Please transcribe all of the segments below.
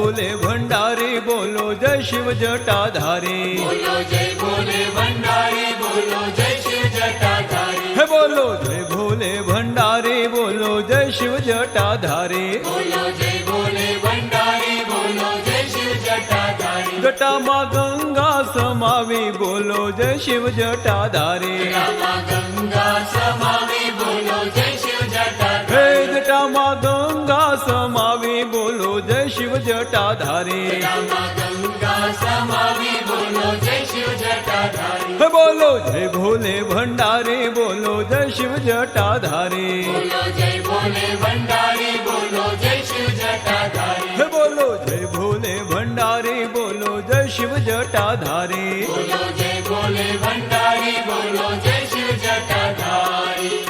भोले भंडारी बोलो जय शिव जटाधारी। बोलो जय भोले भंडारी बोलो जय शिव जटाधारी। हे बोलो जय भोले भंडारी बोलो जय शिव जटाधारी। बोलो जय भोले भंडारी बोलो जय शिव जटाधारी। जटा माँ गंगा समावी बोलो जय शिव जटाधारी। जटा गंगा समावी बोलो जय शिव जटाधारी। हे जटा माँ गंगा समावी बोलो जय शिव जटाधारी। जटा गंगा समावी बोलो जय शिव जटाधारी। हे बोलो जय भोले भंडारी बोलो जय शिव जटाधारी। बोलो जय भोले भंडारी बोलो जय शिव जटाधारी। हे बोलो जय भोले भंडारी बोलो जय शिव जटाधारी। बोलो जय भोले भंडारी बोलो जय शिव जटाधारी।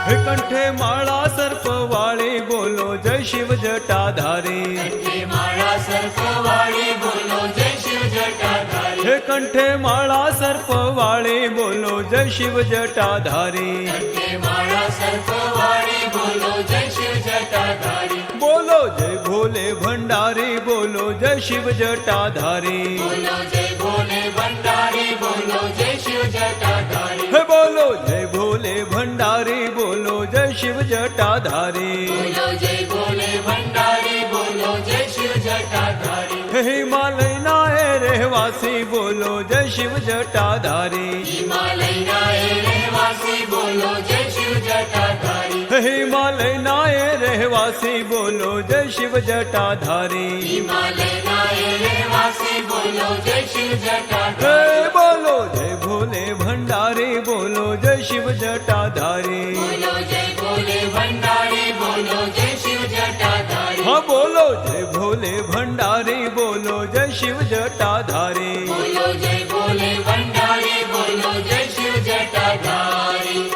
हे कंठे माळा सर्प वाली बोलो जय शिव जटाधारी। कंठे माळा सर्प वाली बोलो जय शिव जटाधारी। हे कंठे माळा सर्प वाली बोलो जय शिव जटाधारी। कंठे माळा सर्प वाली बोलो जय शिव जटाधारी। बोलो जय भोले भंडारी बोलो जय शिव जटाधारी। बोलो जय भोले भंडारी बोलो जय शिव जटाधारी। हे बोलो जय भोले भंडारी बोलो जय शिव जटाधारी। बोलो जय भोले भंडारी बोलो जय शिव जटाधारी। हे हिमालय नाए रहवासी बोलो जय शिव जटाधारी। हिमालय नाए रहवासी बोलो जय शिव जटाधारी। हे हिमालय नाए रहवासी बोलो जय शिव जटाधारी। हिमालय नाए रहवासी बोलो जय शिव जटाधारी। हे बोलो जय भोले भंडारी बोलो जय शिव जटाधारी। बोलो जय भोले भंडारी बोलो जय शिव जटाधारी। हाँ बोलो जय भोले भंडारी बोलो जय शिव जटाधारी। बोलो जय भोले भंडारी बोलो जय शिव जटाधारी।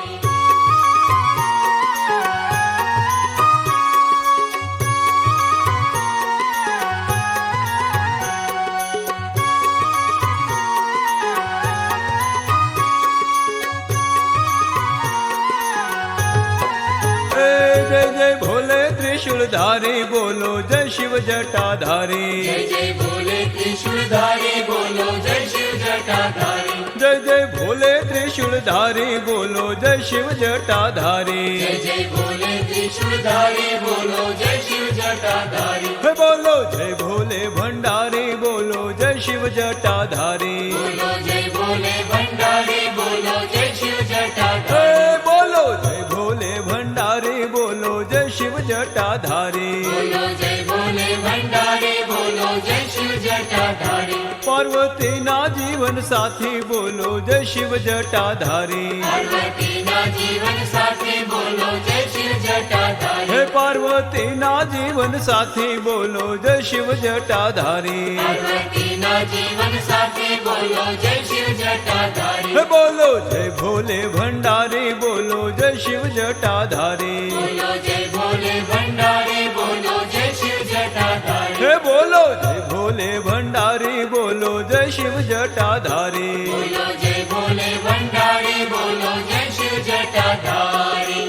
जय जय भोले त्रिशूलधारी बोलो जय शिव जटाधारी। जय जय भोले त्रिशूलधारी बोलो जय शिव जटाधारी। जय जय भोले त्रिशूलधारी बोलो जय शिव जटाधारी। जय जय भोले त्रिशूलधारी बोलो जय शिव जटाधारी। हे बोलो जय भोले भंडारी बोलो जय शिव जटाधारी। बोलो जय भोले भंडारी बोलो जय शिव जटाधारी। हे बोलो जय भोले भंडारी बोलो जय शिव जटाधारी। बोलो जय भोले भंडारी बोलो जय शिव जटाधारी। पार्वती ना जीवन साथी बोलो जय शिव जटाधारी। पार्वती ना जीवन साथी बोलो जय शिव जटाधारी। हे पार्वती ना जीवन साथी बोलो जय शिव जटाधारी। पार्वती ना जीवन साथी बोलो जय शिव जटाधारी। हे बोलो जय भोले भंडारी बोलो जय शिव जटाधारी। बोलो जय भोले भंडारी बोलो जय शिव जटाधारी। हे बोलो जय भोले भंडारी बोलो जय शिव जटाधारी। बोलो जय भोले भंडारी बोलो जय शिव जटाधारी।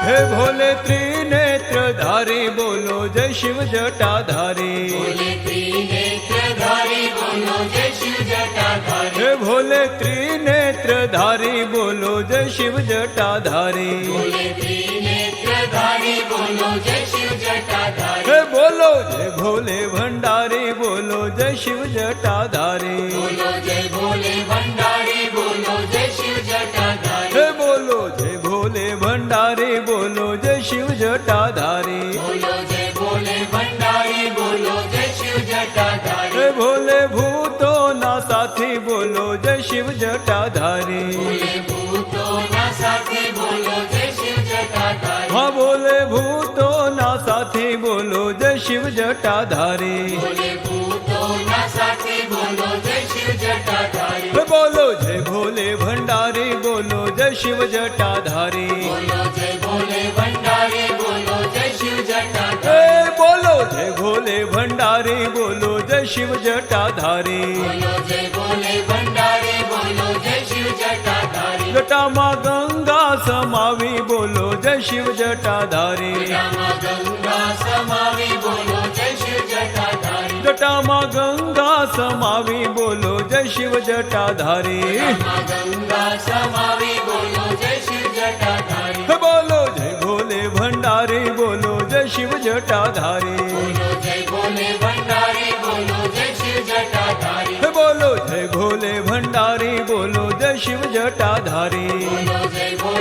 हे भोले त्रिनेत्रधारी बोलो जय शिव जटाधारी। भोले त्रिनेत्रधारी बोलो जय शिव जटाधारी। हे भोले त्रिनेत्रधारी बोलो जय शिव जटाधारी। भोले त्रिनेत्रधारी बोलो जय शिव जटाधारी। हे बोलो जय भोले भंडारी बोलो जय शिव जटाधारी। बोलो जय भोले भंडारी बोलो जय शिव जटाधारी। हे बोलो जय भोले भंडारी बोलो जय शिव जटाधारी। बोलो जय भोले भंडारी बोलो जय शिव जटाधारी। हे भोले भूतों ना साथी बोलो जय शिव जटाधारी। भोले भूतों ना साथी बोलो जय शिव जटाधारी। हाँ बोले ભૂતોના સાથે બોલો જય શિવ જટાધારી બોલે ભૂતોના સાથે બોલો જય શિવ જટાધારી બોલો જય ભોલે ભંડારી બોલો જય શિવ જટાધારી બોલો જય ભોલે ભંડારી બોલો જય શિવ જટાધારી બોલો જય ભોલે ભંડારી બોલો જય શિવ જટાધારી બોલો જય ભોલે ભંડારી બોલો જય શિવ જટાધારી જટામાં ગંગા સમાવી બોલો જય શિવ જટાધારી જટામાં ગંગા સમાવી બોલો જય શિવ જટાધારી જટામાં ગંગા સમાવી બોલો જય શિવ જટાધારી જટામાં ગંગા સમાવી બોલો જય શિવ જટાધારી બોલો જય ભોલે ભંડારી બોલો જય શિવ જટાધારી બોલો જય ભોલે ભંડારી બોલો જય શિવ જટાધારી બોલો જય ભોલે ભંડારી બોલો જય શિવ જટાધારી બોલો જય ભોલે